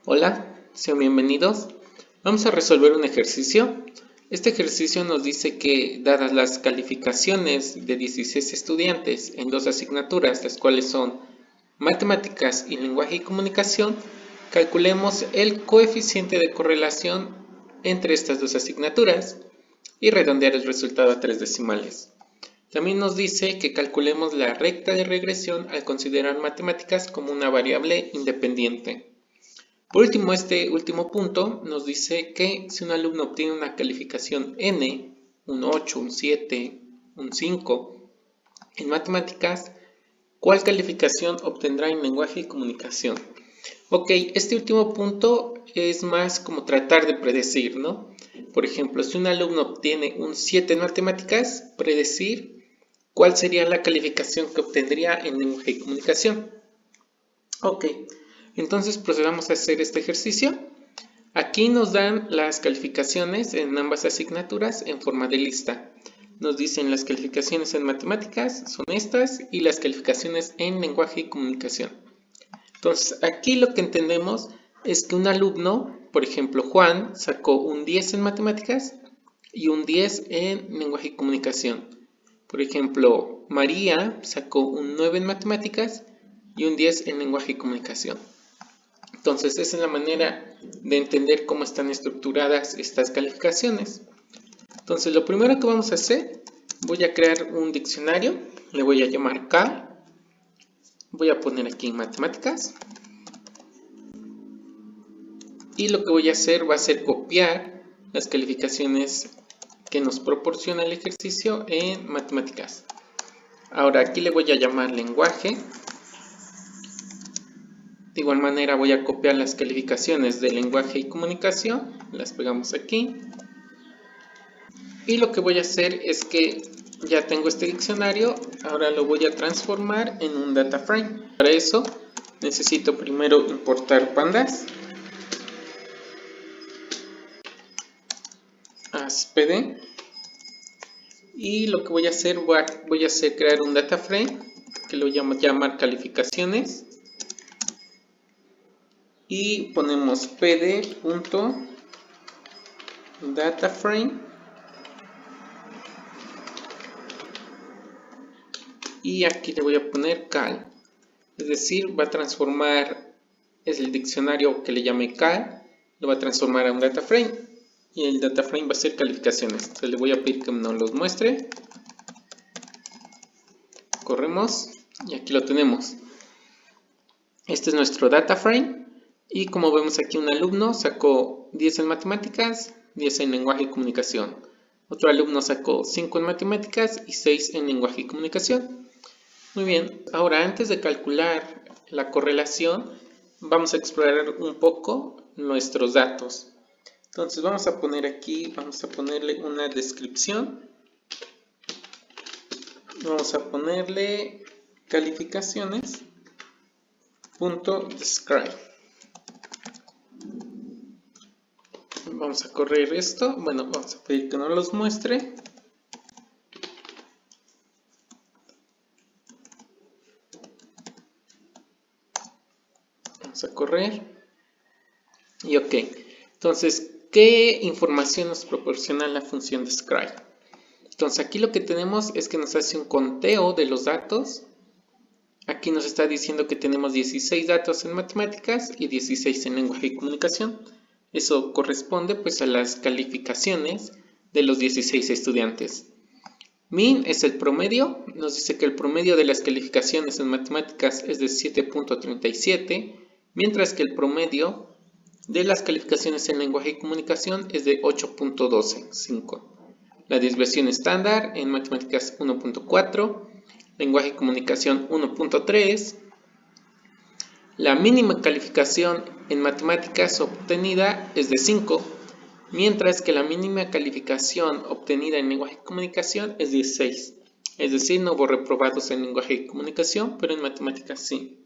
Hola, sean bienvenidos. Vamos a resolver un ejercicio. Este ejercicio nos dice que, dadas las calificaciones de 16 estudiantes en dos asignaturas, las cuales son matemáticas y lenguaje y comunicación, calculemos el coeficiente de correlación entre estas dos asignaturas y redondear el resultado a 3 decimales. También nos dice que calculemos la recta de regresión al considerar matemáticas como una variable independiente. Por último, este último punto nos dice que si un alumno obtiene una calificación N, un 8, un 7, un 5 en matemáticas, ¿cuál calificación obtendrá en lenguaje y comunicación? Ok, este último punto es más como tratar de predecir, ¿no? Por ejemplo, si un alumno obtiene un 7 en matemáticas, predecir cuál sería la calificación que obtendría en lenguaje y comunicación. Ok, entonces procedamos a hacer este ejercicio. Aquí nos dan las calificaciones en ambas asignaturas en forma de lista. Nos dicen las calificaciones en matemáticas son estas y las calificaciones en lenguaje y comunicación. Entonces, aquí lo que entendemos es que un alumno, por ejemplo Juan, sacó un 10 en matemáticas y un 10 en lenguaje y comunicación. Por ejemplo, María sacó un 9 en matemáticas y un 10 en lenguaje y comunicación. Entonces, esa es la manera de entender cómo están estructuradas estas calificaciones. Entonces, lo primero que vamos a hacer, voy a crear un diccionario, le voy a llamar K, voy a poner aquí matemáticas, y lo que voy a hacer va a ser copiar las calificaciones que nos proporciona el ejercicio en matemáticas. Ahora aquí le voy a llamar lenguaje. De igual manera voy a copiar las calificaciones de lenguaje y comunicación, las pegamos aquí. Y lo que voy a hacer es que ya tengo este diccionario, ahora lo voy a transformar en un data frame. Para eso necesito primero importar pandas, ASPD, y lo que voy a hacer, crear un data frame que lo voy a llamar calificaciones. Y ponemos pd.dataframe y aquí le voy a poner cal, es decir, va a transformar, es el diccionario que le llame cal, lo va a transformar a un data frame y el data frame va a ser calificaciones. Entonces le voy a pedir que nos los muestre, corremos y aquí lo tenemos. Este es nuestro data frame y como vemos aquí un alumno sacó 10 en matemáticas, 10 en lenguaje y comunicación. Otro alumno sacó 5 en matemáticas y 6 en lenguaje y comunicación. Muy bien, ahora antes de calcular la correlación, vamos a explorar un poco nuestros datos. Entonces vamos a poner aquí, vamos a ponerle una descripción. Vamos a ponerle calificaciones.describe. Vamos a correr esto, bueno, vamos a pedir que nos los muestre. Vamos a correr. Y ok, entonces, ¿qué información nos proporciona la función describe? Entonces aquí lo que tenemos es que nos hace un conteo de los datos. Aquí nos está diciendo que tenemos 16 datos en matemáticas y 16 en lenguaje y comunicación. Eso corresponde pues a las calificaciones de los 16 estudiantes. Min es el promedio, nos dice que el promedio de las calificaciones en matemáticas es de 7.37, mientras que el promedio de las calificaciones en lenguaje y comunicación es de 8.125. La desviación estándar en matemáticas 1.4, lenguaje y comunicación 1.3. La mínima calificación en matemáticas obtenida es de 5, mientras que la mínima calificación obtenida en lenguaje y comunicación es de 6. Es decir, no hubo reprobados en lenguaje y comunicación, pero en matemáticas sí.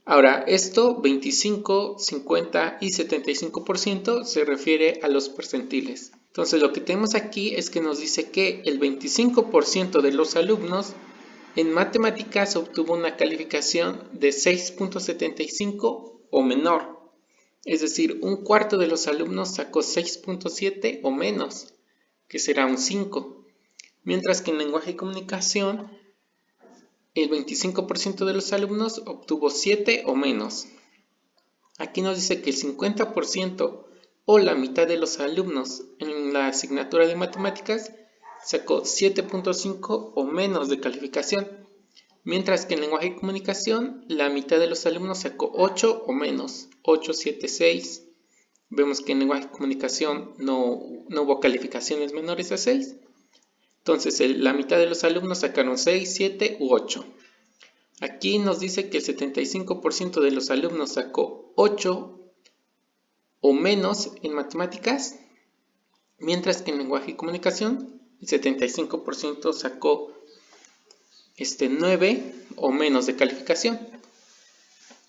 Ahora, esto 25, 50 y 75% se refiere a los percentiles. Entonces, lo que tenemos aquí es que nos dice que el 25% de los alumnos en matemáticas obtuvo una calificación de 6.75 o menor. Es decir, un cuarto de los alumnos sacó 6.7 o menos, que será un 5. Mientras que en lenguaje y comunicación, el 25% de los alumnos obtuvo 7 o menos. Aquí nos dice que el 50% o la mitad de los alumnos en la asignatura de matemáticas sacó 7.5 o menos de calificación, mientras que en lenguaje y comunicación la mitad de los alumnos sacó 8 o menos, 8, 7, 6. Vemos que en lenguaje y comunicación no hubo calificaciones menores a 6. Entonces la mitad de los alumnos sacaron 6, 7 u 8. Aquí nos dice que el 75% de los alumnos sacó 8 o menos en matemáticas, mientras que en lenguaje y comunicación el 75% sacó 9 o menos de calificación,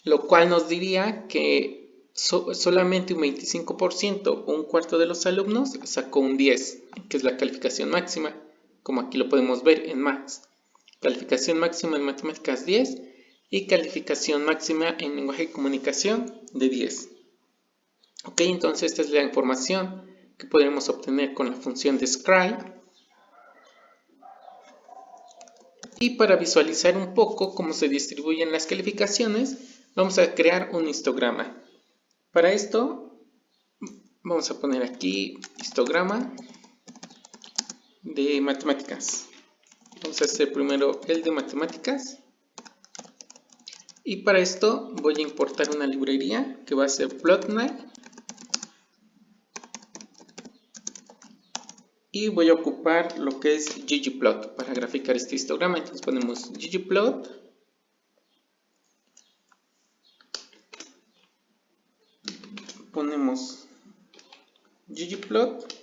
lo cual nos diría que solamente un 25% o un cuarto de los alumnos sacó un 10, que es la calificación máxima, como aquí lo podemos ver en Max. Calificación máxima en matemáticas 10 y calificación máxima en lenguaje y comunicación de 10. Ok, entonces esta es la información que podremos obtener con la función de Scry. Y para visualizar un poco cómo se distribuyen las calificaciones, vamos a crear un histograma. Para esto, vamos a poner aquí histograma de matemáticas. Vamos a hacer primero el de matemáticas. Y para esto voy a importar una librería que va a ser Plotnide. Y voy a ocupar lo que es ggplot para graficar este histograma. Entonces ponemos ggplot. Ponemos ggplot.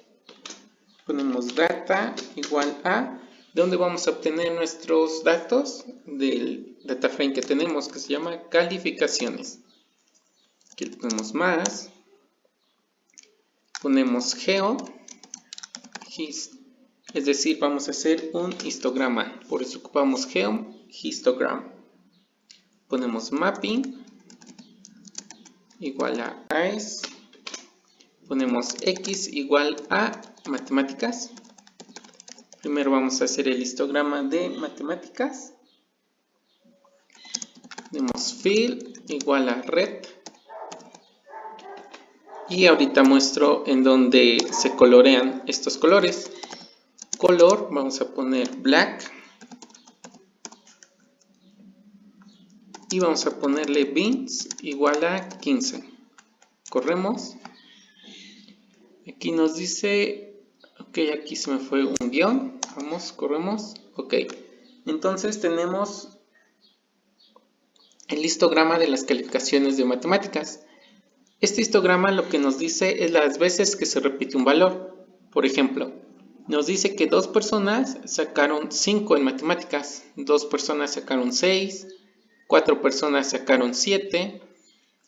Ponemos data igual a donde vamos a obtener nuestros datos del data frame que tenemos, que se llama calificaciones. Aquí le ponemos más. Ponemos geo. Es decir, vamos a hacer un histograma, por eso ocupamos geo histogram. Ponemos mapping igual a AES. Ponemos x igual a matemáticas. Primero vamos a hacer el histograma de matemáticas. Ponemos fill igual a red. Y ahorita muestro en donde se colorean estos colores. Color, vamos a poner black. Y vamos a ponerle bins igual a 15. Corremos. Aquí nos dice, ok, aquí se me fue un guión. Vamos, corremos. Ok. Entonces tenemos el histograma de las calificaciones de matemáticas. Este histograma lo que nos dice es las veces que se repite un valor. Por ejemplo, nos dice que 2 personas sacaron 5 en matemáticas, 2 personas sacaron 6, 4 personas sacaron 7,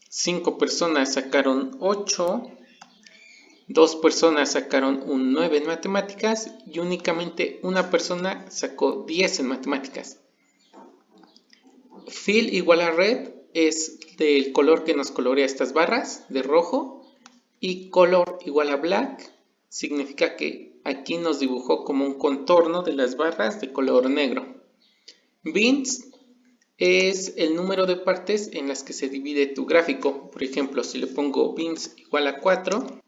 5 personas sacaron 8, 2 personas sacaron un 9 en matemáticas y únicamente una persona sacó 10 en matemáticas. Fill igual a red es del color que nos colorea estas barras de rojo, y color igual a black significa que aquí nos dibujó como un contorno de las barras de color negro. Bins es el número de partes en las que se divide tu gráfico. Por ejemplo, si le pongo bins igual a 4,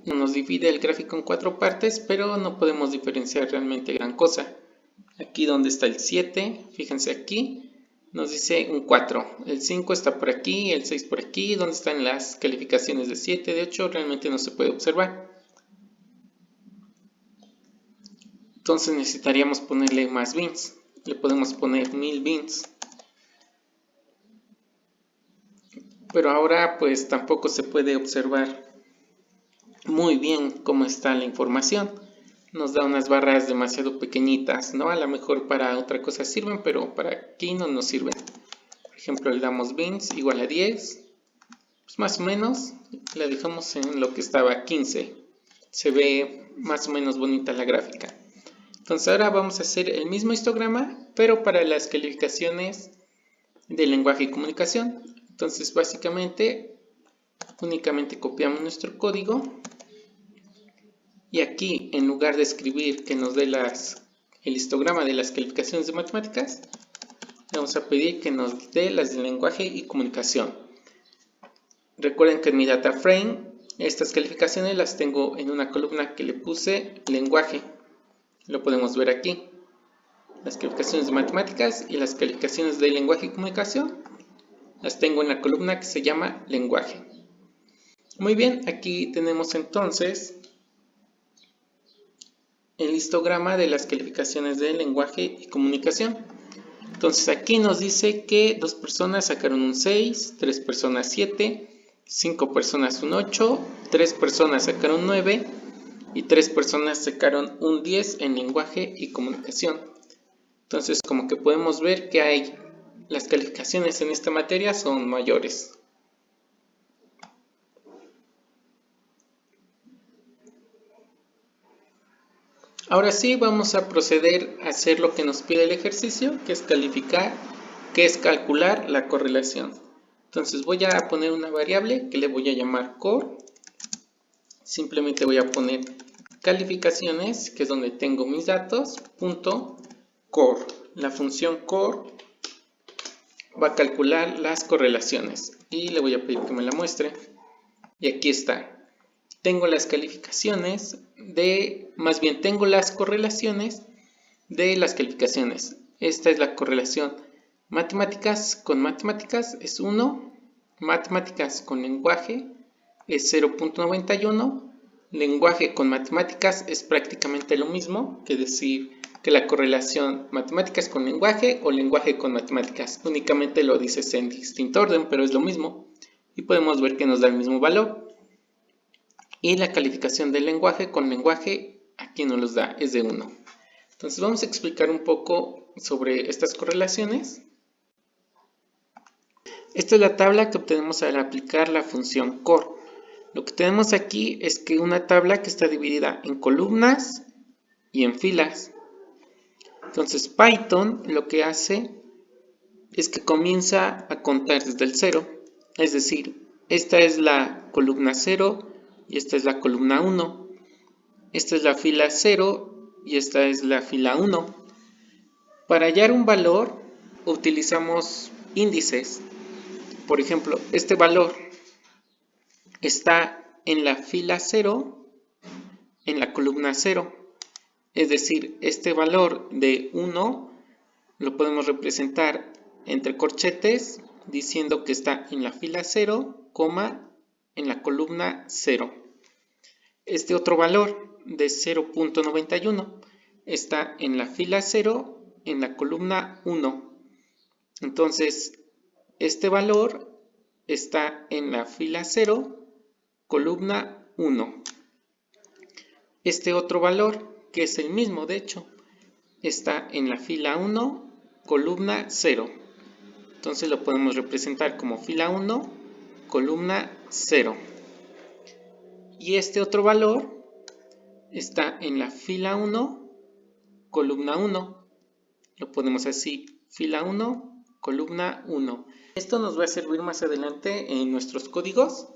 nos divide el gráfico en 4 partes, pero no podemos diferenciar realmente gran cosa. Aquí donde está el 7, fíjense aquí, nos dice un 4. El 5 está por aquí, el 6 por aquí. ¿Dónde están las calificaciones de 7, de 8? Realmente no se puede observar. Entonces necesitaríamos ponerle más bins. Le podemos poner 1000 bins. Pero ahora pues tampoco se puede observar muy bien cómo está la información. Nos da unas barras demasiado pequeñitas, ¿no? A lo mejor para otra cosa sirven, pero para aquí no nos sirven. Por ejemplo, le damos bins igual a 10. Pues más o menos la dejamos en lo que estaba 15. Se ve más o menos bonita la gráfica. Entonces ahora vamos a hacer el mismo histograma, pero para las calificaciones de lenguaje y comunicación. Entonces básicamente únicamente copiamos nuestro código y aquí, en lugar de escribir que nos dé el histograma de las calificaciones de matemáticas, le vamos a pedir que nos dé las de lenguaje y comunicación. Recuerden que en mi data frame estas calificaciones las tengo en una columna que le puse lenguaje. Lo podemos ver aquí. Las calificaciones de matemáticas y las calificaciones de lenguaje y comunicación las tengo en la columna que se llama lenguaje. Muy bien, aquí tenemos entonces el histograma de las calificaciones de lenguaje y comunicación. Entonces aquí nos dice que 2 personas sacaron un 6, 3 personas 7, 5 personas un 8, 3 personas sacaron un 9 y 3 personas sacaron un 10 en lenguaje y comunicación. Entonces como que podemos ver que las calificaciones en esta materia son mayores. Ahora sí, vamos a proceder a hacer lo que nos pide el ejercicio, que es calcular la correlación. Entonces voy a poner una variable que le voy a llamar core. Simplemente voy a poner calificaciones, que es donde tengo mis datos, punto core. La función core va a calcular las correlaciones y le voy a pedir que me la muestre. Y aquí está. Tengo las calificaciones tengo las correlaciones de las calificaciones. Esta es la correlación matemáticas con matemáticas es 1, matemáticas con lenguaje es 0.91, lenguaje con matemáticas es prácticamente lo mismo que decir que la correlación matemáticas con lenguaje o lenguaje con matemáticas. Únicamente lo dices en distinto orden, pero es lo mismo y podemos ver que nos da el mismo valor. Y la calificación del lenguaje con lenguaje aquí nos los da, es de 1. Entonces vamos a explicar un poco sobre estas correlaciones. Esta es la tabla que obtenemos al aplicar la función core. Lo que tenemos aquí es que una tabla que está dividida en columnas y en filas. Entonces Python lo que hace es que comienza a contar desde el 0. Es decir, esta es la columna 0 y esta es la columna 1. Esta es la fila 0 y esta es la fila 1. Para hallar un valor utilizamos índices. Por ejemplo, este valor está en la fila 0, en la columna 0. Es decir, este valor de 1 lo podemos representar entre corchetes diciendo que está en la fila 0, en la columna 0. Este otro valor de 0.91 está en la fila 0, en la columna 1. Entonces, este valor está en la fila 0, columna 1. Este otro valor, que es el mismo de hecho, está en la fila 1, columna 0. Entonces lo podemos representar como fila 1, columna 0. Y este otro valor está en la fila 1, columna 1. Lo ponemos así, fila 1, columna 1. Esto nos va a servir más adelante en nuestros códigos,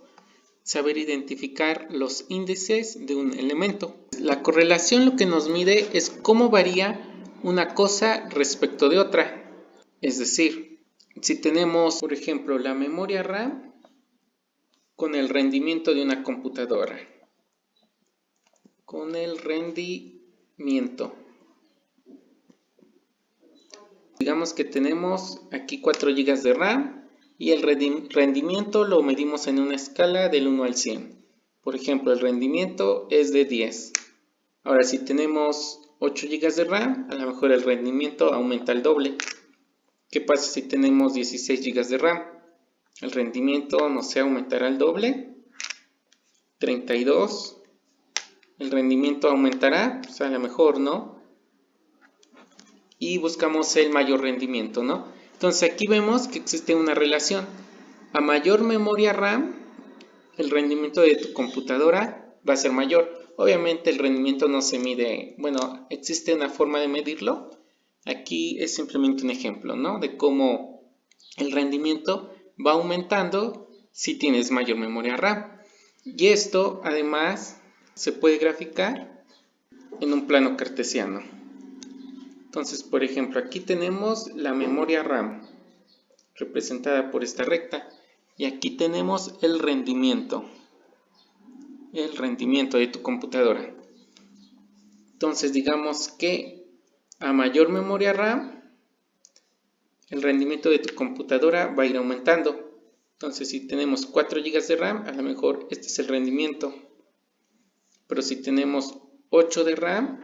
saber identificar los índices de un elemento. La correlación lo que nos mide es cómo varía una cosa respecto de otra. Es decir, si tenemos, por ejemplo, la memoria RAM con el rendimiento de una computadora. Con el rendimiento. Digamos que tenemos aquí 4 GB de RAM y el rendimiento lo medimos en una escala del 1 al 100. Por ejemplo, el rendimiento es de 10. Ahora, si tenemos 8 GB de RAM, a lo mejor el rendimiento aumenta al doble. ¿Qué pasa si tenemos 16 GB de RAM? El rendimiento, no sé, aumentará al doble. 32. El rendimiento aumentará, pues a lo mejor, ¿no? Y buscamos el mayor rendimiento, ¿no? Entonces aquí vemos que existe una relación. A mayor memoria RAM, el rendimiento de tu computadora va a ser mayor. Obviamente el rendimiento no se mide, bueno, existe una forma de medirlo. Aquí es simplemente un ejemplo, ¿no? De cómo el rendimiento va aumentando si tienes mayor memoria RAM. Y esto además se puede graficar en un plano cartesiano. Entonces, por ejemplo, aquí tenemos la memoria RAM representada por esta recta y aquí tenemos el rendimiento de tu computadora. Entonces, digamos que a mayor memoria RAM, el rendimiento de tu computadora va a ir aumentando. Entonces, si tenemos 4 GB de RAM, a lo mejor este es el rendimiento. Pero si tenemos 8 de RAM,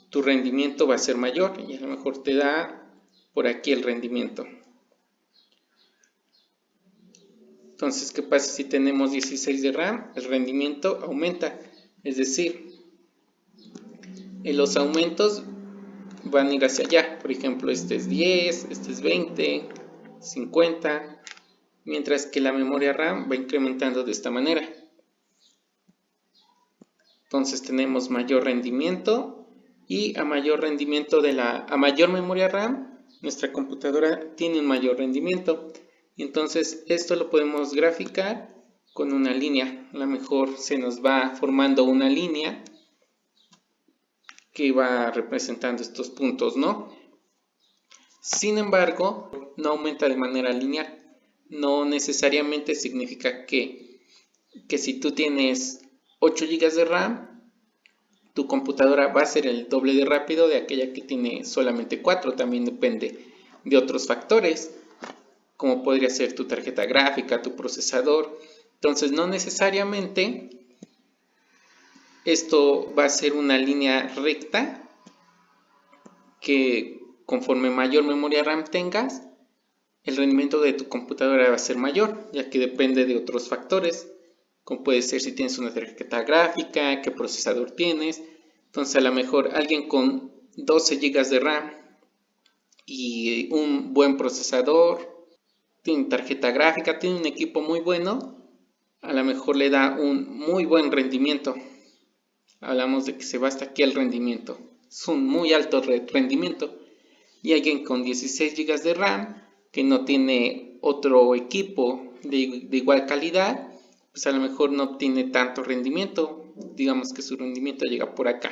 tu rendimiento va a ser mayor y a lo mejor te da por aquí el rendimiento. Entonces, ¿qué pasa si tenemos 16 de RAM? El rendimiento aumenta, es decir, los aumentos van a ir hacia allá. Por ejemplo, este es 10, este es 20, 50, mientras que la memoria RAM va incrementando de esta manera. Entonces tenemos mayor rendimiento y a mayor rendimiento a mayor memoria RAM, nuestra computadora tiene un mayor rendimiento. Y entonces esto lo podemos graficar con una línea. A lo mejor se nos va formando una línea que va representando estos puntos, ¿no? Sin embargo, no aumenta de manera lineal. No necesariamente significa que si tú tienes 8 GB de RAM, tu computadora va a ser el doble de rápido de aquella que tiene solamente 4. También depende de otros factores, como podría ser tu tarjeta gráfica, tu procesador. Entonces, no necesariamente esto va a ser una línea recta que conforme mayor memoria RAM tengas, el rendimiento de tu computadora va a ser mayor, ya que depende de otros factores, como puede ser si tienes una tarjeta gráfica, qué procesador tienes. Entonces, a lo mejor alguien con 12 GB de RAM y un buen procesador, tiene tarjeta gráfica, tiene un equipo muy bueno, a lo mejor le da un muy buen rendimiento. Hablamos de que se va hasta aquí el rendimiento. Es un muy alto rendimiento. Y alguien con 16 GB de RAM que no tiene otro equipo de igual calidad, pues a lo mejor no obtiene tanto rendimiento. Digamos que su rendimiento llega por acá.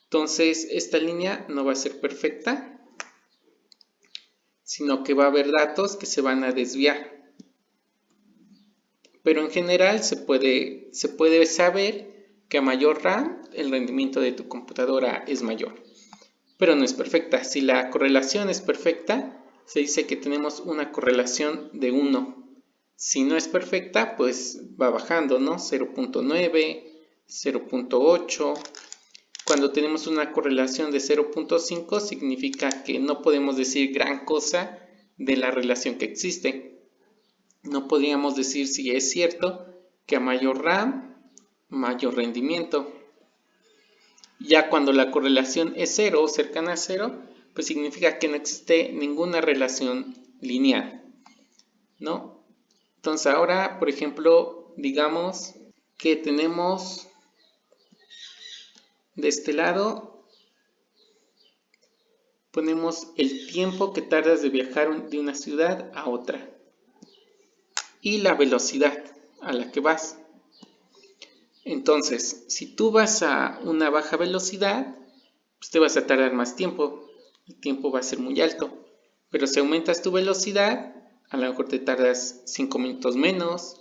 Entonces, esta línea no va a ser perfecta, sino que va a haber datos que se van a desviar. Pero en general se puede saber que a mayor RAM el rendimiento de tu computadora es mayor. Pero no es perfecta. Si la correlación es perfecta, se dice que tenemos una correlación de 1. Si no es perfecta, pues va bajando, ¿no? 0.9, 0.8. Cuando tenemos una correlación de 0.5, significa que no podemos decir gran cosa de la relación que existe. No podríamos decir si es cierto que a mayor RAM, mayor rendimiento. Ya cuando la correlación es 0 o cercana a 0, pues significa que no existe ninguna relación lineal, ¿no? Entonces ahora, por ejemplo, digamos que tenemos de este lado, ponemos el tiempo que tardas de viajar de una ciudad a otra y la velocidad a la que vas. Entonces, si tú vas a una baja velocidad, pues te vas a tardar más tiempo, el tiempo va a ser muy alto. Pero si aumentas tu velocidad, a lo mejor te tardas 5 minutos menos.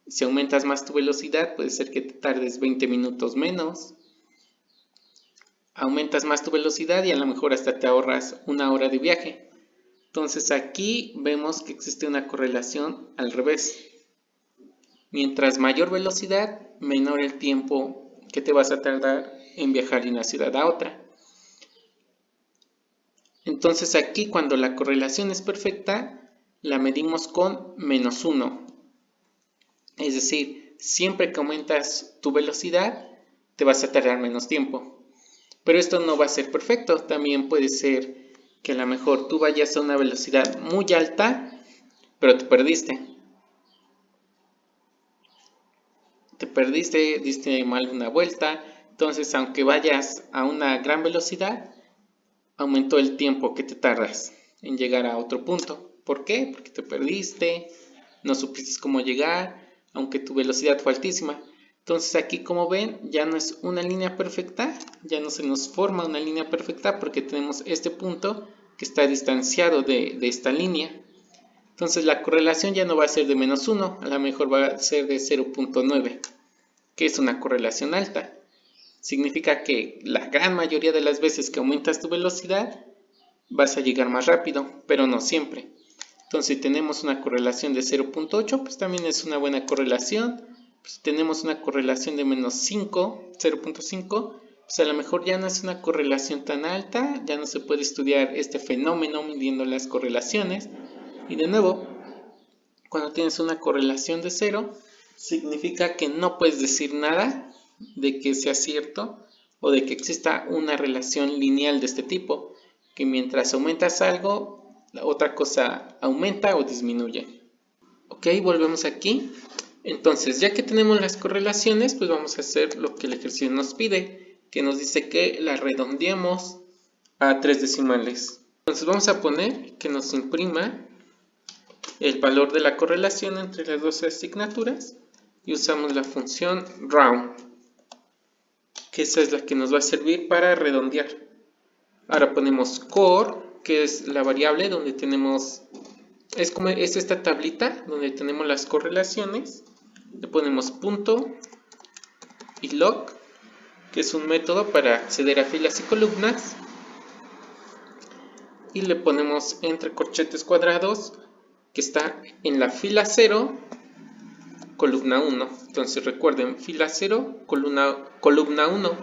Si aumentas más tu velocidad, puede ser que te tardes 20 minutos menos. Aumentas más tu velocidad y a lo mejor hasta te ahorras 1 hora de viaje. Entonces aquí vemos que existe una correlación al revés. Mientras mayor velocidad, menor el tiempo que te vas a tardar en viajar de una ciudad a otra. Entonces aquí cuando la correlación es perfecta, la medimos con -1. Es decir, siempre que aumentas tu velocidad, te vas a tardar menos tiempo. Pero esto no va a ser perfecto. También puede ser que a lo mejor tú vayas a una velocidad muy alta, pero te perdiste. Diste mal una vuelta. Entonces, aunque vayas a una gran velocidad, aumentó el tiempo que te tardas en llegar a otro punto. ¿Por qué? Porque te perdiste no supiste cómo llegar, aunque tu velocidad fue altísima. Entonces aquí, como ven, ya no es una línea perfecta, ya no se nos forma una línea perfecta porque tenemos este punto que está distanciado de esta línea. Entonces la correlación ya no va a ser de -1, a lo mejor va a ser de 0.9, que es una correlación alta. Significa que la gran mayoría de las veces que aumentas tu velocidad, vas a llegar más rápido, pero no siempre. Entonces si tenemos una correlación de 0.8, pues también es una buena correlación. Si tenemos una correlación de -5, 0.5, pues a lo mejor ya no es una correlación tan alta, ya no se puede estudiar este fenómeno midiendo las correlaciones. Y de nuevo, cuando tienes una correlación de 0, significa que no puedes decir nada de que sea cierto o de que exista una relación lineal de este tipo, que mientras aumentas algo, la otra cosa aumenta o disminuye. Ok, volvemos aquí. Entonces, ya que tenemos las correlaciones, pues vamos a hacer lo que el ejercicio nos pide, que nos dice que la redondeemos a 3 decimales. Entonces vamos a poner que nos imprima el valor de la correlación entre las dos asignaturas y usamos la función round, que esa es la que nos va a servir para redondear. Ahora ponemos core, que es la variable donde tenemos, es esta tablita donde tenemos las correlaciones. Le ponemos punto y log, que es un método para acceder a filas y columnas, y le ponemos entre corchetes cuadrados que está en la fila 0, columna 1. Entonces recuerden, fila 0, columna 1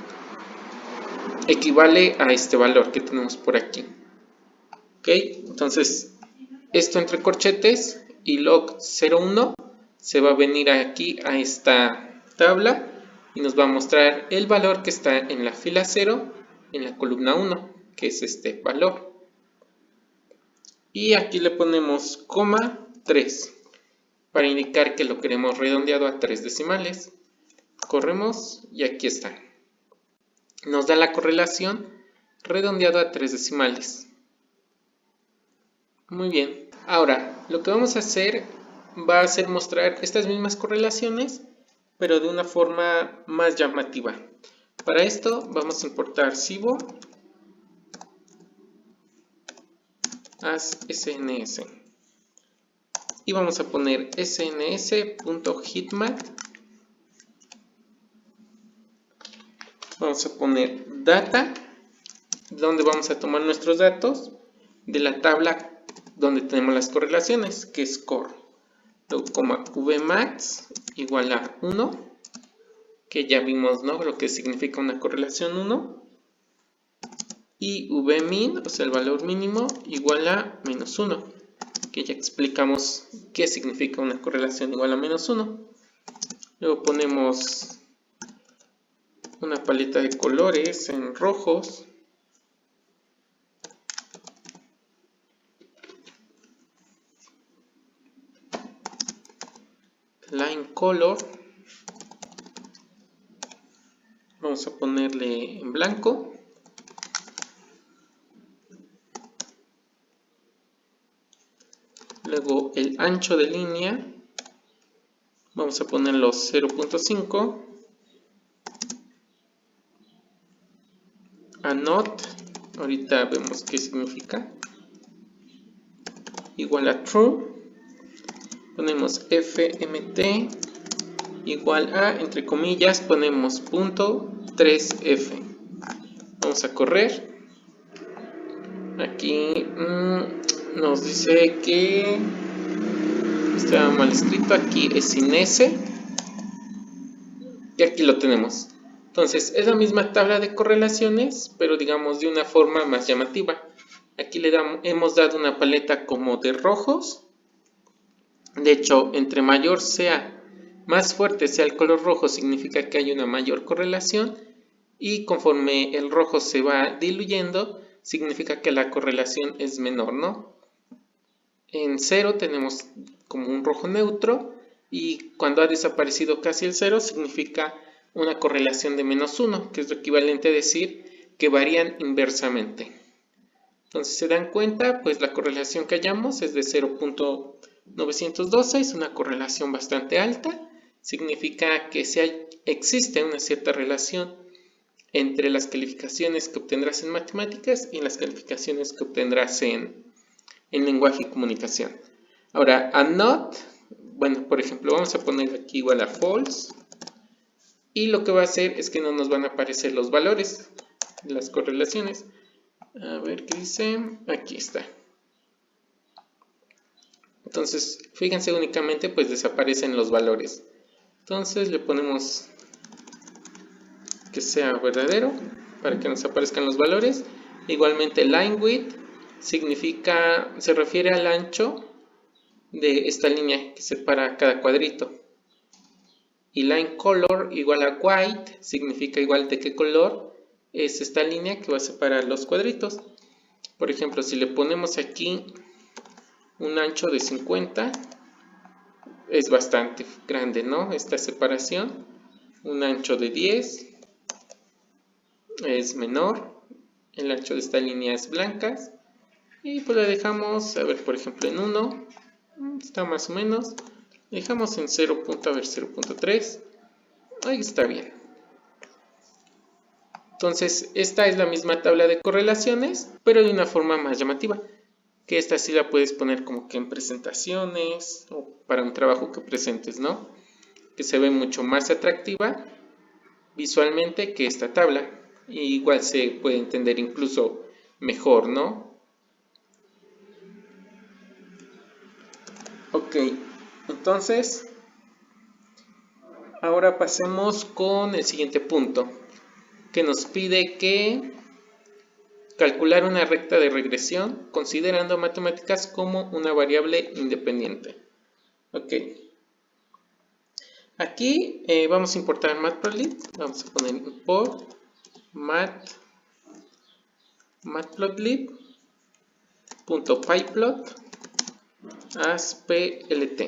equivale a este valor que tenemos por aquí. Ok, entonces esto entre corchetes y log 01 se va a venir aquí a esta tabla y nos va a mostrar el valor que está en la fila 0 en la columna 1, que es este valor. Y aquí le ponemos coma 3 para indicar que lo queremos redondeado a 3 decimales. Corremos y aquí está. Nos da la correlación redondeado a 3 decimales. Muy bien. Ahora, lo que vamos a hacer va a ser mostrar estas mismas correlaciones, pero de una forma más llamativa. Para esto vamos a importar Cibo as SNS. Y vamos a poner sns.hitmap. Vamos a poner data, donde vamos a tomar nuestros datos de la tabla donde tenemos las correlaciones, que es core. Luego, vmax igual a 1, que ya vimos, ¿no?, lo que significa una correlación 1. Y vmin, o sea, el valor mínimo, igual a -1, que ya explicamos qué significa una correlación igual a -1. Luego ponemos una paleta de colores en rojos. Line color. Vamos a ponerle en blanco. Luego el ancho de línea. Vamos a ponerlo 0.5. Not, ahorita vemos qué significa, igual a true. Ponemos fmt igual a, entre comillas, ponemos punto 3f. Vamos a correr. Aquí nos dice que está mal escrito, aquí es sin s y aquí lo tenemos. Entonces es la misma tabla de correlaciones, pero digamos de una forma más llamativa. Aquí hemos dado una paleta como de rojos. De hecho, entre más fuerte sea el color rojo, significa que hay una mayor correlación. Y conforme el rojo se va diluyendo, significa que la correlación es menor, ¿no? En 0 tenemos como un rojo neutro. Y cuando ha desaparecido casi el 0, significa una correlación de -1, que es lo equivalente a decir que varían inversamente. Entonces, ¿se dan cuenta? Pues la correlación que hallamos es de 0.1 912 es una correlación bastante alta. Significa que existe una cierta relación entre las calificaciones que obtendrás en matemáticas y las calificaciones que obtendrás en lenguaje y comunicación. Ahora, a not, bueno, por ejemplo, vamos a poner aquí igual a false. Y lo que va a hacer es que no nos van a aparecer los valores de las correlaciones. A ver qué dice. Aquí está. Entonces, fíjense únicamente, pues desaparecen los valores. Entonces le ponemos que sea verdadero para que nos aparezcan los valores. Igualmente, line width se refiere al ancho de esta línea que separa cada cuadrito. Y line color igual a white significa igual de qué color es esta línea que va a separar los cuadritos. Por ejemplo, si le ponemos aquí un ancho de 50, es bastante grande, ¿no? Esta separación. Un ancho de 10 es menor. El ancho de esta línea es blanca. Y pues la dejamos, a ver, por ejemplo, en 1. Está más o menos. Dejamos en 0.3. Ahí está bien. Entonces, esta es la misma tabla de correlaciones, pero de una forma más llamativa. Que esta sí la puedes poner como que en presentaciones o para un trabajo que presentes, ¿no? Que se ve mucho más atractiva visualmente que esta tabla. Y igual se puede entender incluso mejor, ¿no? Ok, entonces ahora pasemos con el siguiente punto, que nos pide que calcular una recta de regresión considerando matemáticas como una variable independiente. Ok. Aquí vamos a importar matplotlib. Vamos a poner import matplotlib.pyplot as plt.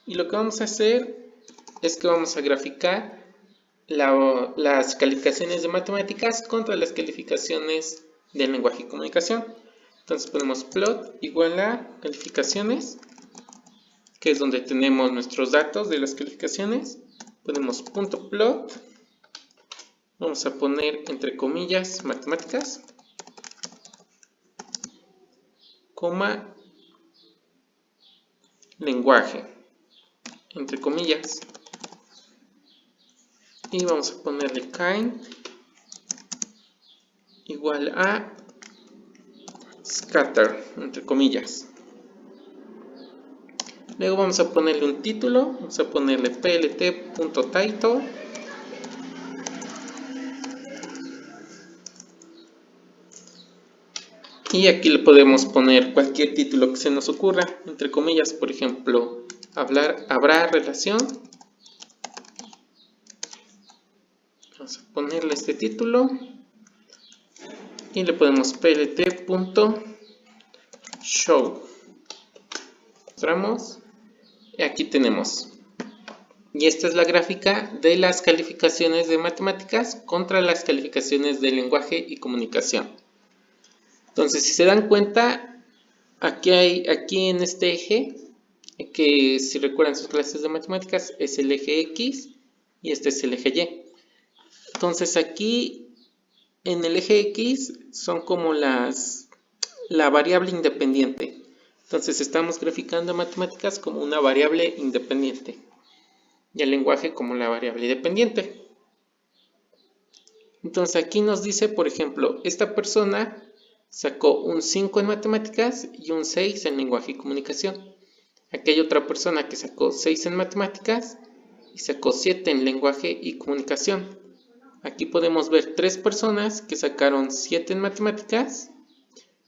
Y lo que vamos a hacer es que vamos a graficar las calificaciones de matemáticas contra las calificaciones del lenguaje y comunicación. Entonces ponemos plot igual a calificaciones, que es donde tenemos nuestros datos de las calificaciones. Ponemos punto plot, vamos a poner entre comillas matemáticas, coma lenguaje, entre comillas, y vamos a ponerle kind igual a scatter, entre comillas. Luego vamos a ponerle un título, vamos a ponerle plt.title. Y aquí le podemos poner cualquier título que se nos ocurra, entre comillas, por ejemplo, habrá relación. Vamos a ponerle este título y le ponemos plt.show. Mostramos. Y aquí tenemos. Y esta es la gráfica de las calificaciones de matemáticas contra las calificaciones de lenguaje y comunicación. Entonces, si se dan cuenta, aquí en este eje, que si recuerdan sus clases de matemáticas, es el eje X y este es el eje Y. Entonces, aquí en el eje X son como la variable independiente. Entonces, estamos graficando matemáticas como una variable independiente y el lenguaje como la variable dependiente. Entonces, aquí nos dice, por ejemplo, esta persona sacó un 5 en matemáticas y un 6 en lenguaje y comunicación. Aquí hay otra persona que sacó 6 en matemáticas y sacó 7 en lenguaje y comunicación. Aquí podemos ver 3 personas que sacaron 7 en matemáticas.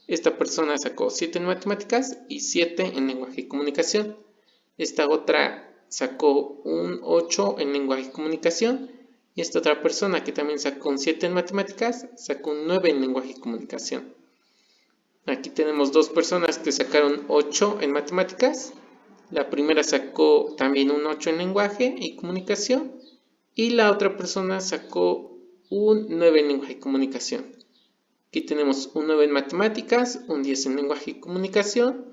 Esta persona sacó 7 en matemáticas y 7 en lenguaje y comunicación. Esta otra sacó un 8 en lenguaje y comunicación. Y esta otra persona que también sacó un 7 en matemáticas, sacó un 9 en lenguaje y comunicación. Aquí tenemos 2 personas que sacaron 8 en matemáticas. La primera sacó también un 8 en lenguaje y comunicación. Y la otra persona sacó un 9 en lenguaje y comunicación. Aquí tenemos un 9 en matemáticas, un 10 en lenguaje y comunicación,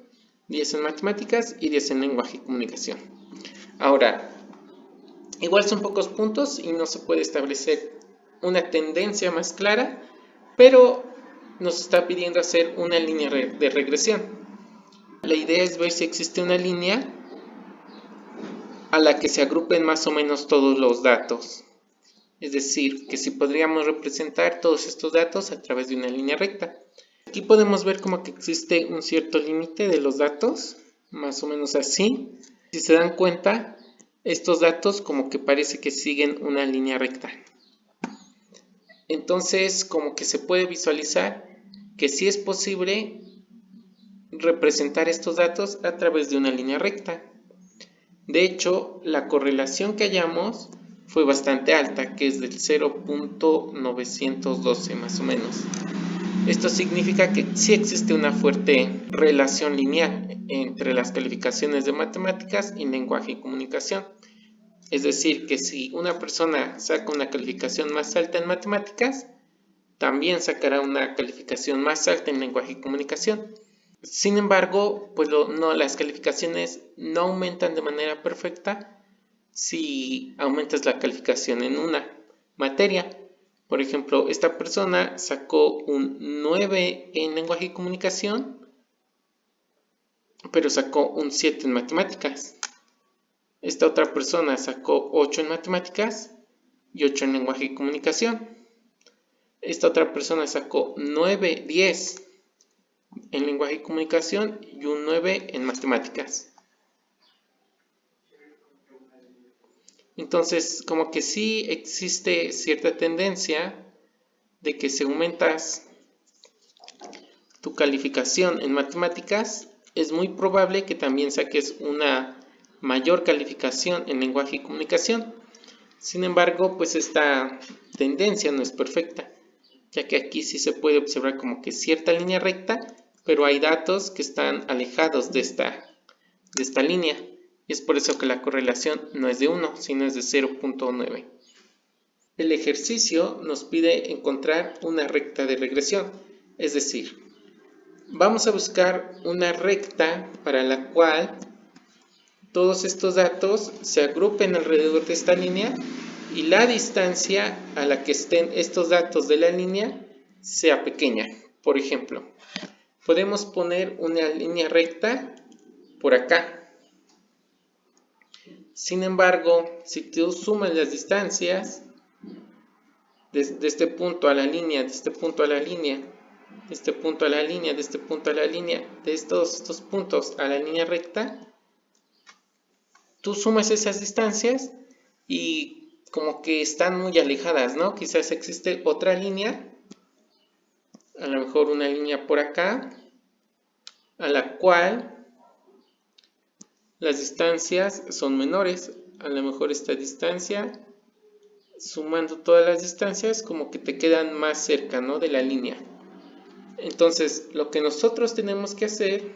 10 en matemáticas y 10 en lenguaje y comunicación. Ahora, igual son pocos puntos y no se puede establecer una tendencia más clara, pero nos está pidiendo hacer una línea de regresión. La idea es ver si existe una línea a la que se agrupen más o menos todos los datos. Es decir, que si podríamos representar todos estos datos a través de una línea recta. Aquí podemos ver como que existe un cierto límite de los datos, más o menos así. Si se dan cuenta, estos datos como que parece que siguen una línea recta. Entonces, como que se puede visualizar que sí es posible representar estos datos a través de una línea recta. De hecho, la correlación que hallamos fue bastante alta, que es del 0.912 más o menos. Esto significa que sí existe una fuerte relación lineal entre las calificaciones de matemáticas y lenguaje y comunicación. Es decir, que si una persona saca una calificación más alta en matemáticas, también sacará una calificación más alta en lenguaje y comunicación. Sin embargo, pues las calificaciones no aumentan de manera perfecta si aumentas la calificación en una materia. Por ejemplo, esta persona sacó un 9 en lenguaje y comunicación, pero sacó un 7 en matemáticas. Esta otra persona sacó 8 en matemáticas y 8 en lenguaje y comunicación. Esta otra persona sacó 9, 10 en lenguaje y comunicación y un 9 en matemáticas. Entonces, como que sí existe cierta tendencia de que si aumentas tu calificación en matemáticas, es muy probable que también saques una mayor calificación en lenguaje y comunicación. Sin embargo, pues esta tendencia no es perfecta, ya que aquí sí se puede observar como que cierta línea recta, pero hay datos que están alejados de esta línea. Y es por eso que la correlación no es de 1, sino es de 0.9. El ejercicio nos pide encontrar una recta de regresión, es decir, vamos a buscar una recta para la cual todos estos datos se agrupen alrededor de esta línea y la distancia a la que estén estos datos de la línea sea pequeña. Por ejemplo, podemos poner una línea recta por acá. Sin embargo, si tú sumas las distancias de este punto a la línea, de este punto a la línea, de este punto a la línea, de este punto a la línea, de estos puntos a la línea recta, tú sumas esas distancias y como que están muy alejadas, ¿no? Quizás existe otra línea, a lo mejor una línea por acá, a la cual las distancias son menores. A lo mejor esta distancia, sumando todas las distancias, como que te quedan más cerca, ¿no?, de la línea. Entonces, lo que nosotros tenemos que hacer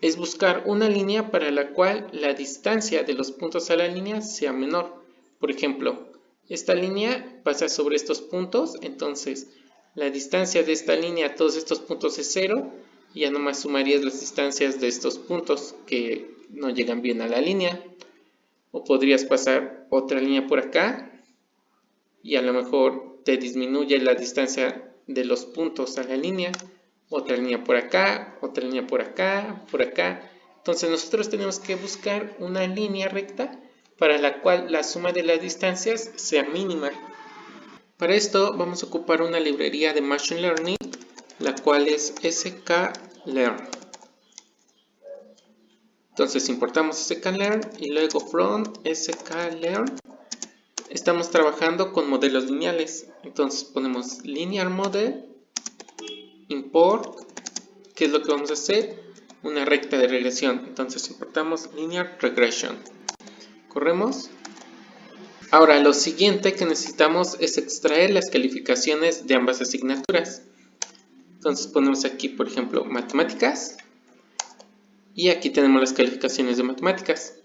es buscar una línea para la cual la distancia de los puntos a la línea sea menor. Por ejemplo, esta línea pasa sobre estos puntos, entonces la distancia de esta línea a todos estos puntos es 0, y ya nomás sumarías las distancias de estos puntos que no llegan bien a la línea. O podrías pasar otra línea por acá y a lo mejor te disminuye la distancia de los puntos a la línea. Otra línea por acá, otra línea por acá, por acá. Entonces nosotros tenemos que buscar una línea recta para la cual la suma de las distancias sea mínima. Para esto vamos a ocupar una librería de Machine Learning, la cual es sklearn. Entonces importamos sklearn y luego from sklearn estamos trabajando con modelos lineales. Entonces ponemos linear model, import, ¿qué es lo que vamos a hacer? Una recta de regresión. Entonces importamos linear regression. Corremos. Ahora lo siguiente que necesitamos es extraer las calificaciones de ambas asignaturas. Entonces ponemos aquí, por ejemplo, matemáticas. Y aquí tenemos las calificaciones de matemáticas.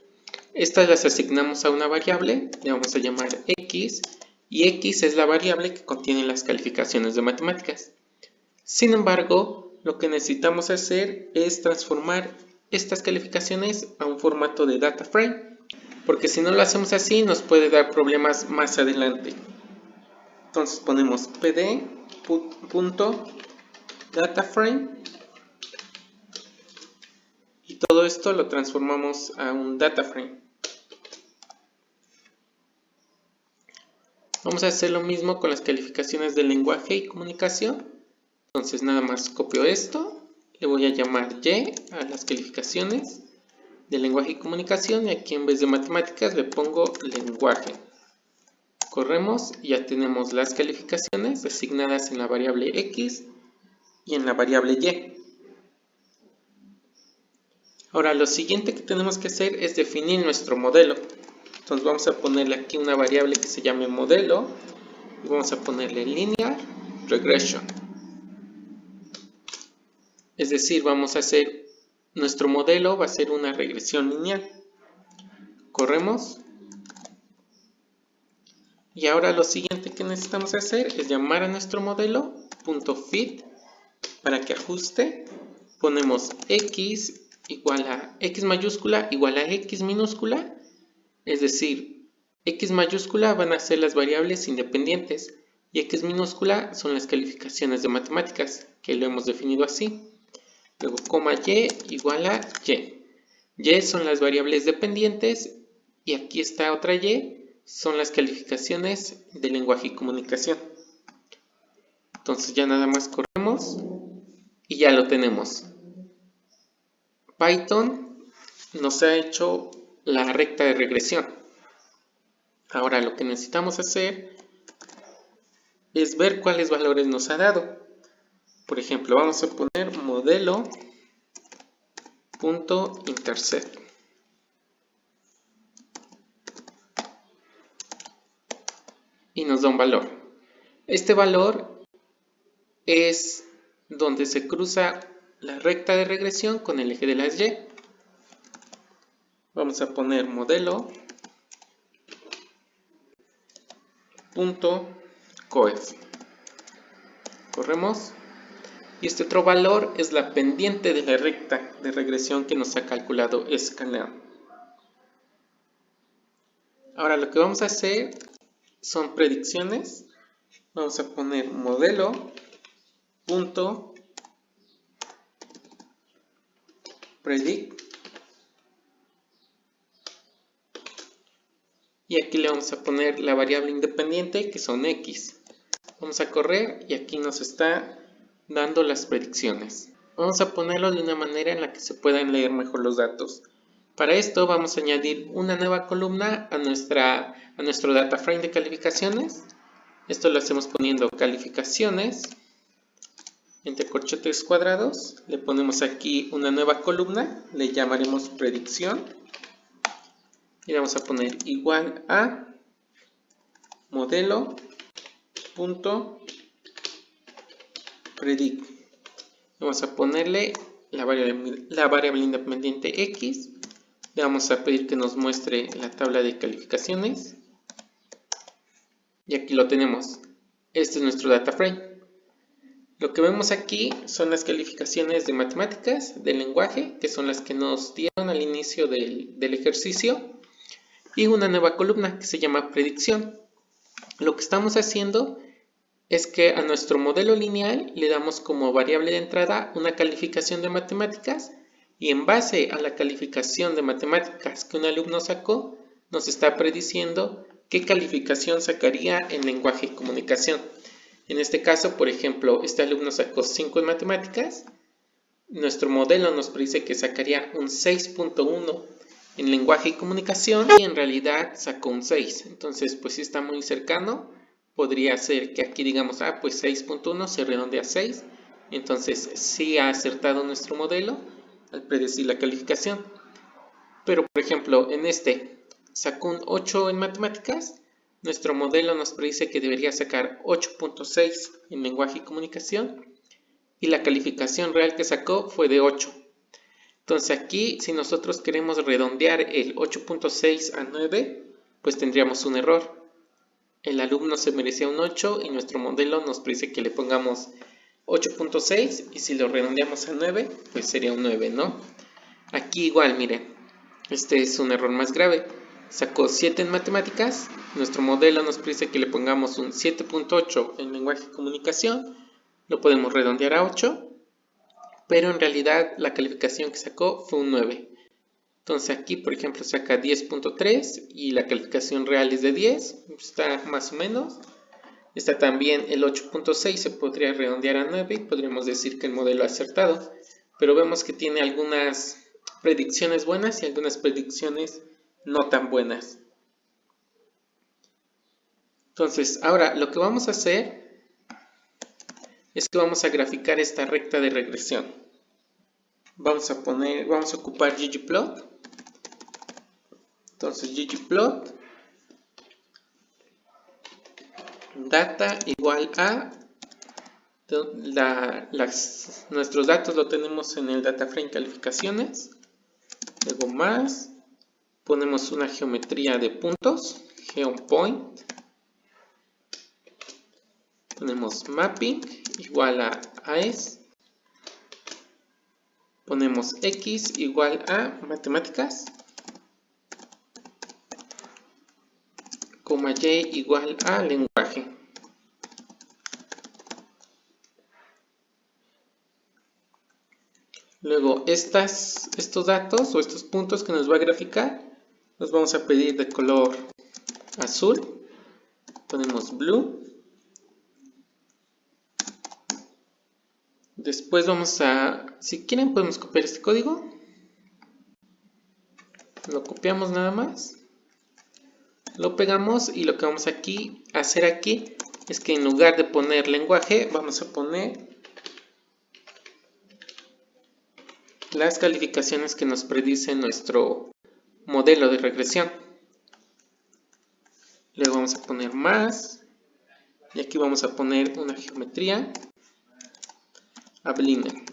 Estas las asignamos a una variable, le vamos a llamar x, y x es la variable que contiene las calificaciones de matemáticas. Sin embargo, lo que necesitamos hacer es transformar estas calificaciones a un formato de data frame, porque si no lo hacemos así nos puede dar problemas más adelante. Entonces ponemos pd.dataframe y todo esto lo transformamos a un data frame. Vamos a hacer lo mismo con las calificaciones de lenguaje y comunicación. Entonces nada más copio esto, le voy a llamar Y a las calificaciones de lenguaje y comunicación, y aquí en vez de matemáticas le pongo lenguaje. Corremos y ya tenemos las calificaciones asignadas en la variable X y en la variable Y. Ahora lo siguiente que tenemos que hacer es definir nuestro modelo. Entonces vamos a ponerle aquí una variable que se llame modelo y vamos a ponerle linear regression. Es decir, vamos a hacer, nuestro modelo va a ser una regresión lineal. Corremos. Y ahora lo siguiente que necesitamos hacer es llamar a nuestro modelo .fit para que ajuste. Ponemos x igual a x mayúscula igual a x minúscula. Es decir, x mayúscula van a ser las variables independientes y x minúscula son las calificaciones de matemáticas, que lo hemos definido así. Luego coma y igual a y. Y son las variables dependientes y aquí está otra y, son las calificaciones de lenguaje y comunicación. Entonces ya nada más corremos y ya lo tenemos. Python nos ha hecho la recta de regresión. Ahora lo que necesitamos hacer es ver cuáles valores nos ha dado. Por ejemplo, vamos a poner modelo.intercept. Y nos da un valor. Este valor es donde se cruza la recta de regresión con el eje de las Y. Vamos a poner modelo.coef. Corremos. Y este otro valor es la pendiente de la recta de regresión que nos ha calculado Scanner. Ahora lo que vamos a hacer son predicciones. Vamos a poner modelo.predict. Y aquí le vamos a poner la variable independiente que son x. Vamos a correr y aquí nos está dando las predicciones. Vamos a ponerlo de una manera en la que se puedan leer mejor los datos. Para esto vamos a añadir una nueva columna a nuestro data frame de calificaciones. Esto lo hacemos poniendo calificaciones entre corchetes cuadrados. Le ponemos aquí una nueva columna, le llamaremos predicción. Y vamos a poner igual a modelo.predict. Vamos a ponerle la variable independiente x. Le vamos a pedir que nos muestre la tabla de calificaciones. Y aquí lo tenemos. Este es nuestro data frame. Lo que vemos aquí son las calificaciones de matemáticas, de lenguaje, que son las que nos dieron al inicio del ejercicio. Y una nueva columna que se llama predicción. Lo que estamos haciendo es que a nuestro modelo lineal le damos como variable de entrada una calificación de matemáticas y en base a la calificación de matemáticas que un alumno sacó, nos está prediciendo qué calificación sacaría en lenguaje y comunicación. En este caso, por ejemplo, este alumno sacó 5 en matemáticas, nuestro modelo nos predice que sacaría un 6.1 en lenguaje y comunicación y en realidad sacó un 6. Entonces, pues sí está muy cercano. Podría ser que aquí digamos, pues 6.1 se redondea a 6. Entonces, sí ha acertado nuestro modelo al predecir la calificación. Pero, por ejemplo, en este sacó un 8 en matemáticas. Nuestro modelo nos predice que debería sacar 8.6 en lenguaje y comunicación. Y la calificación real que sacó fue de 8. Entonces aquí, si nosotros queremos redondear el 8.6 a 9, pues tendríamos un error. El alumno se merecía un 8 y nuestro modelo nos dice que le pongamos 8.6 y si lo redondeamos a 9, pues sería un 9, ¿no? Aquí igual, miren, este es un error más grave. Sacó 7 en matemáticas, nuestro modelo nos dice que le pongamos un 7.8 en lenguaje de comunicación, lo podemos redondear a 8, pero en realidad la calificación que sacó fue un 9. Entonces aquí, por ejemplo, saca 10.3 y la calificación real es de 10, está más o menos. Está también el 8.6, se podría redondear a 9 y podríamos decir que el modelo ha acertado. Pero vemos que tiene algunas predicciones buenas y algunas predicciones no tan buenas. Entonces, ahora lo que vamos a hacer es que vamos a graficar esta recta de regresión. Vamos a ocupar ggplot. Entonces ggplot data igual a nuestros datos lo tenemos en el data frame calificaciones, luego más, ponemos una geometría de puntos, geoPoint, ponemos mapping igual a AES, ponemos x igual a matemáticas, coma y igual a lenguaje. Luego estos datos o estos puntos que nos va a graficar los vamos a pedir de color azul, ponemos blue. Después si quieren podemos copiar este código, lo copiamos nada más, lo pegamos y lo que vamos a hacer aquí es que en lugar de poner lenguaje vamos a poner las calificaciones que nos predice nuestro modelo de regresión. Luego vamos a poner más y aquí vamos a poner una geometría Abilene.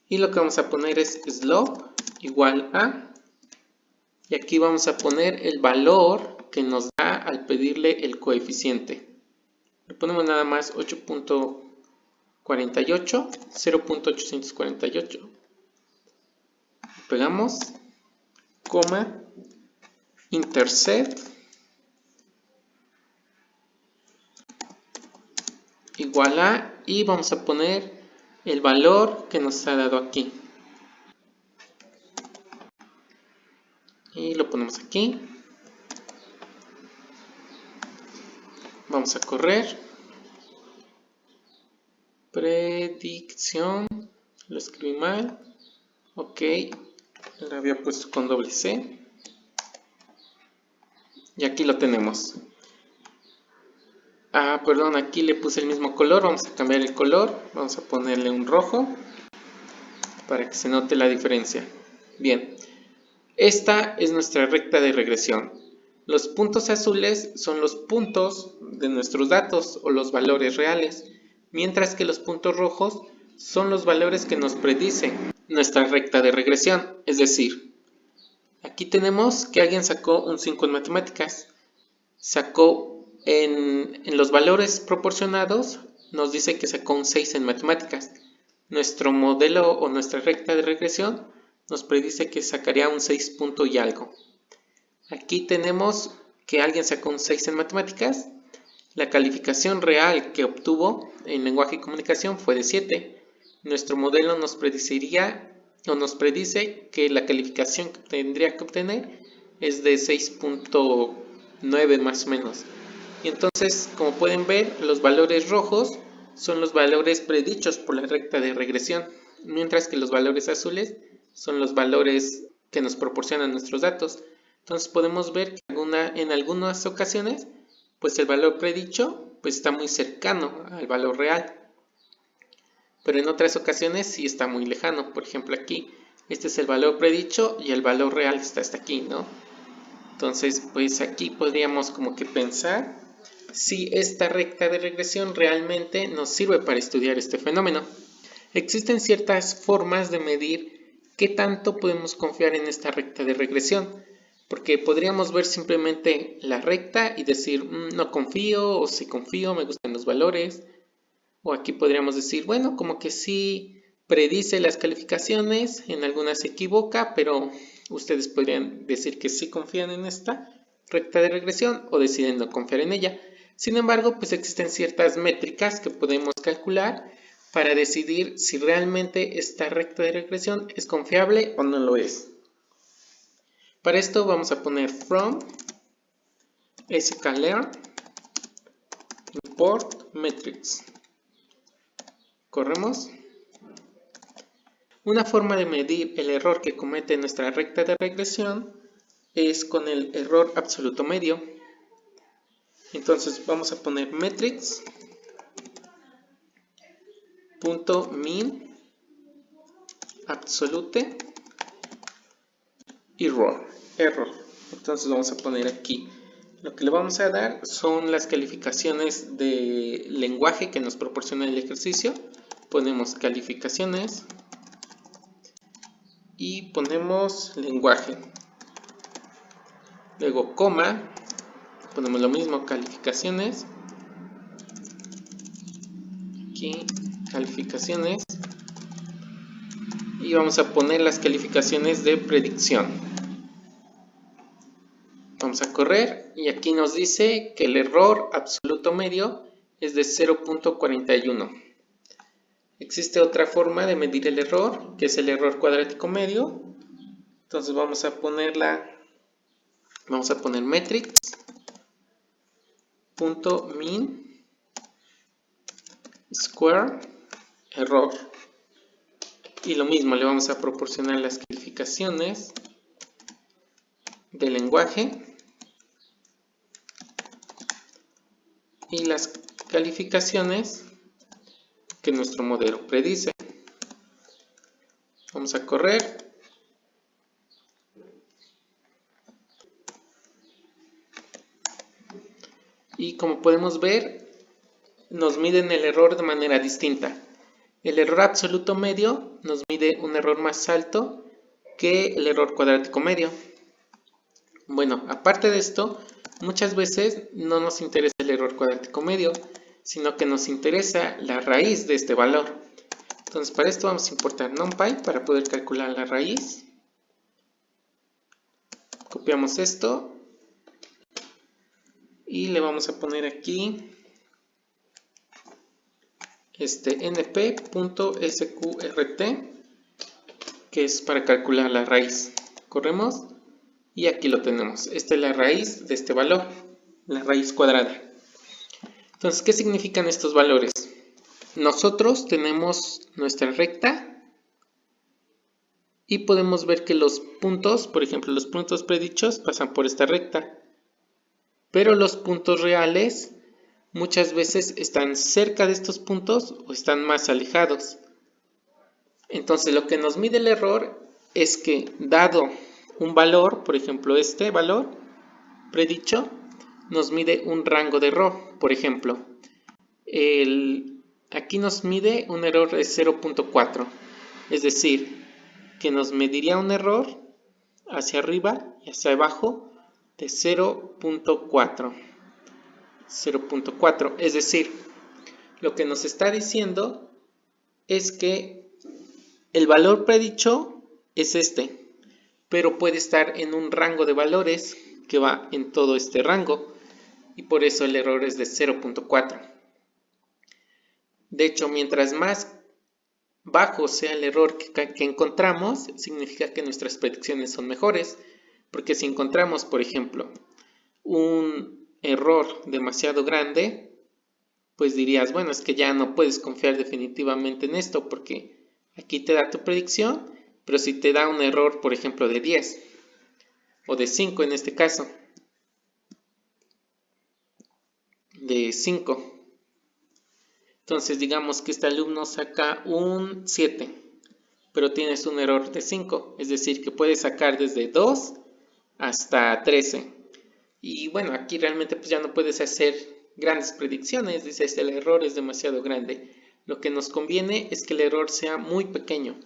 Y lo que vamos a poner es slope igual a, y aquí vamos a poner el valor que nos da al pedirle el coeficiente. Le ponemos nada más 8.48, 0.848. Pegamos, coma, intercept igual a, y vamos a poner el valor que nos ha dado aquí. Y lo ponemos aquí. Vamos a correr. Predicción. Lo escribí mal. Ok. Lo había puesto con doble C. Y aquí lo tenemos. Ah, perdón, aquí le puse el mismo color. Vamos a cambiar el color. Vamos a ponerle un rojo para que se note la diferencia. Bien. Esta es nuestra recta de regresión. Los puntos azules son los puntos de nuestros datos o los valores reales, mientras que los puntos rojos son los valores que nos predicen nuestra recta de regresión. Es decir, aquí tenemos que alguien sacó un 5 en matemáticas, sacó en los valores proporcionados, nos dice que sacó un 6 en matemáticas. Nuestro modelo o nuestra recta de regresión nos predice que sacaría un 6 punto y algo. Aquí tenemos que alguien sacó un 6 en matemáticas. La calificación real que obtuvo en lenguaje y comunicación fue de 7. Nuestro modelo nos predice que la calificación que tendría que obtener es de 6.9 más o menos. Y entonces, como pueden ver, los valores rojos son los valores predichos por la recta de regresión, mientras que los valores azules son los valores que nos proporcionan nuestros datos. Entonces podemos ver que en algunas ocasiones pues el valor predicho pues está muy cercano al valor real, pero en otras ocasiones sí está muy lejano. Por ejemplo, aquí este es el valor predicho y el valor real está hasta aquí, ¿no? Entonces pues aquí podríamos como que pensar si esta recta de regresión realmente nos sirve para estudiar este fenómeno. Existen ciertas formas de medir qué tanto podemos confiar en esta recta de regresión, porque podríamos ver simplemente la recta y decir no confío, o sí confío, me gustan los valores, o aquí podríamos decir bueno, como que sí predice las calificaciones, en algunas se equivoca, pero ustedes podrían decir que sí confían en esta recta de regresión o deciden no confiar en ella. Sin embargo, pues existen ciertas métricas que podemos calcular para decidir si realmente esta recta de regresión es confiable o no lo es. Para esto vamos a poner from sklearn import metrics. Corremos. Una forma de medir el error que comete nuestra recta de regresión es con el error absoluto medio. Entonces vamos a poner metrics.mean absolute error. Entonces vamos a poner aquí. Lo que le vamos a dar son las calificaciones de lenguaje que nos proporciona el ejercicio. Ponemos calificaciones y ponemos lenguaje. Luego coma, ponemos lo mismo, calificaciones. Aquí, calificaciones. Y vamos a poner las calificaciones de predicción. Vamos a correr y aquí nos dice que el error absoluto medio es de 0.41. Existe otra forma de medir el error, que es el error cuadrático medio. Entonces vamos a poner metrics.mean square error. Y lo mismo, le vamos a proporcionar las calificaciones de lenguaje y las calificaciones que nuestro modelo predice. Vamos a correr. Y como podemos ver, nos miden el error de manera distinta. El error absoluto medio nos mide un error más alto que el error cuadrático medio. Bueno, aparte de esto, muchas veces no nos interesa el error cuadrático medio, sino que nos interesa la raíz de este valor. Entonces, para esto vamos a importar NumPy para poder calcular la raíz. Copiamos esto y le vamos a poner aquí np.sqrt, que es para calcular la raíz. Corremos y aquí lo tenemos. Esta es la raíz de este valor, la raíz cuadrada. Entonces, ¿qué significan estos valores? Nosotros tenemos nuestra recta y podemos ver que los puntos, por ejemplo, los puntos predichos pasan por esta recta, pero los puntos reales muchas veces están cerca de estos puntos o están más alejados. Entonces, lo que nos mide el error es que, dado un valor, por ejemplo este valor predicho, nos mide un rango de error. Por ejemplo, aquí nos mide un error de 0.4, es decir, que nos mediría un error hacia arriba y hacia abajo de 0.4. Es decir, lo que nos está diciendo es que el valor predicho es este, pero puede estar en un rango de valores que va en todo este rango, y por eso el error es de 0.4. De hecho, mientras más bajo sea el error que encontramos, significa que nuestras predicciones son mejores, porque si encontramos, por ejemplo, un error demasiado grande, pues dirías, bueno, es que ya no puedes confiar definitivamente en esto, porque aquí te da tu predicción, pero si te da un error, por ejemplo, de 10 o de 5 en este caso, de 5, entonces digamos que este alumno saca un 7, pero tienes un error de 5, es decir, que puedes sacar desde 2 hasta 13. Y bueno, aquí realmente pues ya no puedes hacer grandes predicciones, dices el error es demasiado grande. Lo que nos conviene es que el error sea muy pequeño.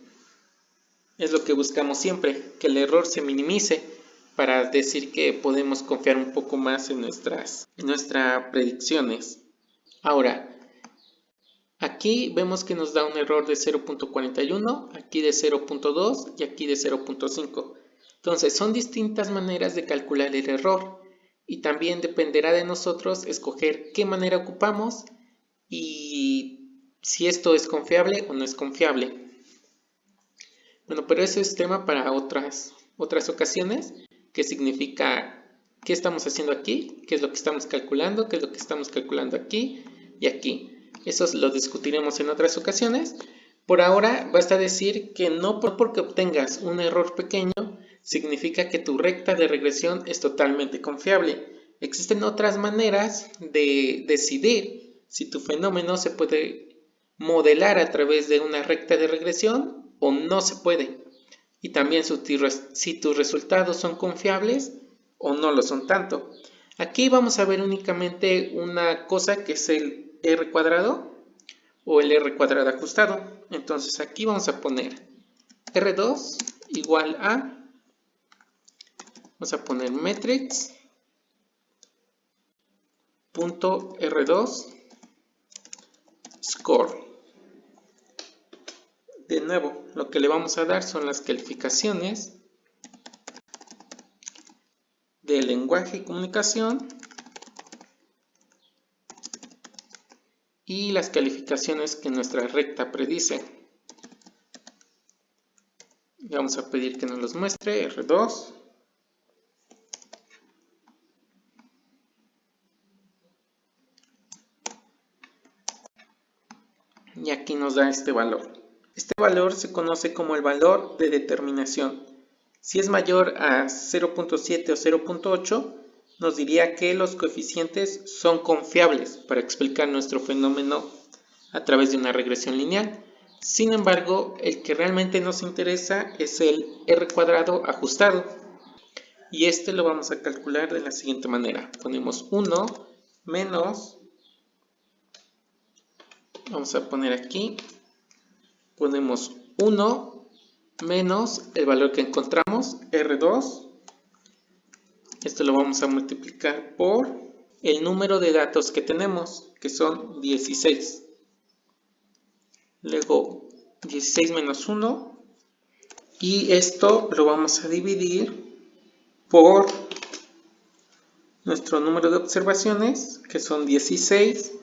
Es lo que buscamos siempre, que el error se minimice para decir que podemos confiar un poco más en nuestras predicciones. Ahora, Aquí vemos que nos da un error de 0.41, aquí de 0.2 y aquí de 0.5. Entonces son distintas maneras de calcular el error y también dependerá de nosotros escoger qué manera ocupamos y si esto es confiable o no es confiable. Bueno, pero ese es tema para otras ocasiones, que significa qué estamos haciendo aquí, qué es lo que estamos calculando, qué es lo que estamos calculando aquí y aquí. Eso lo discutiremos en otras ocasiones. Por ahora basta decir que no porque obtengas un error pequeño significa que tu recta de regresión es totalmente confiable. Existen otras maneras de decidir si tu fenómeno se puede modelar a través de una recta de regresión o no se puede. Y también si tus resultados son confiables o no lo son tanto. Aquí vamos a ver únicamente una cosa que es el R cuadrado o el R cuadrado ajustado. Entonces aquí vamos a poner R2 igual a, vamos a poner metrics punto R2 score. De nuevo, lo que le vamos a dar son las calificaciones de lenguaje y comunicación y las calificaciones que nuestra recta predice. Le vamos a pedir que nos los muestre, R2. Y aquí nos da este valor. Este valor se conoce como el valor de determinación. Si es mayor a 0.7 o 0.8, nos diría que los coeficientes son confiables para explicar nuestro fenómeno a través de una regresión lineal. Sin embargo, el que realmente nos interesa es el R cuadrado ajustado. Y este lo vamos a calcular de la siguiente manera. Ponemos 1 menos, vamos a poner aquí, ponemos 1 menos el valor que encontramos, R2. Esto lo vamos a multiplicar por el número de datos que tenemos, que son 16. Luego 16 menos 1. Y esto lo vamos a dividir por nuestro número de observaciones, que son 16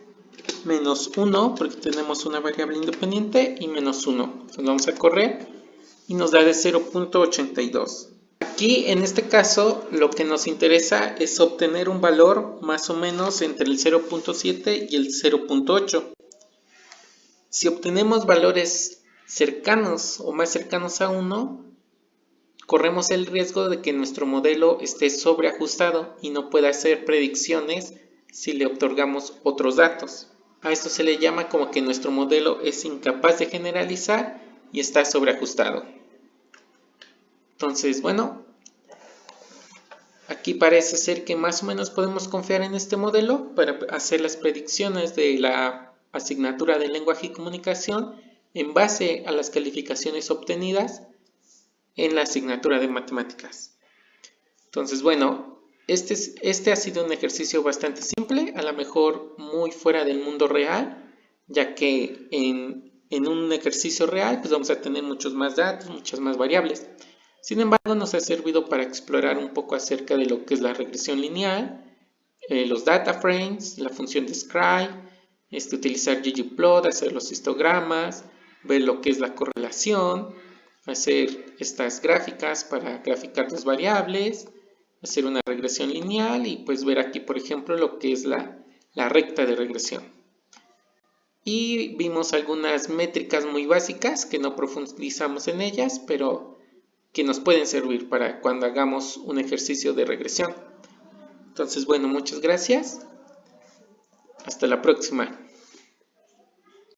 menos 1, porque tenemos una variable independiente, y menos 1. Entonces vamos a correr y nos da de 0.82. Aquí en este caso lo que nos interesa es obtener un valor más o menos entre el 0.7 y el 0.8. Si obtenemos valores cercanos o más cercanos a 1, corremos el riesgo de que nuestro modelo esté sobreajustado y no pueda hacer predicciones si le otorgamos otros datos. A esto se le llama como que nuestro modelo es incapaz de generalizar y está sobreajustado. Entonces, bueno, aquí parece ser que más o menos podemos confiar en este modelo para hacer las predicciones de la asignatura de lenguaje y comunicación en base a las calificaciones obtenidas en la asignatura de matemáticas. Entonces, bueno, este ha sido un ejercicio bastante simple, a lo mejor muy fuera del mundo real, ya que en un ejercicio real pues vamos a tener muchos más datos, muchas más variables. Sin embargo, nos ha servido para explorar un poco acerca de lo que es la regresión lineal, los data frames, la función describe, utilizar ggplot, hacer los histogramas, ver lo que es la correlación, hacer estas gráficas para graficar las variables, hacer una regresión lineal y pues ver aquí por ejemplo lo que es la recta de regresión. Y vimos algunas métricas muy básicas que no profundizamos en ellas, pero que nos pueden servir para cuando hagamos un ejercicio de regresión. Entonces, bueno, muchas gracias. Hasta la próxima.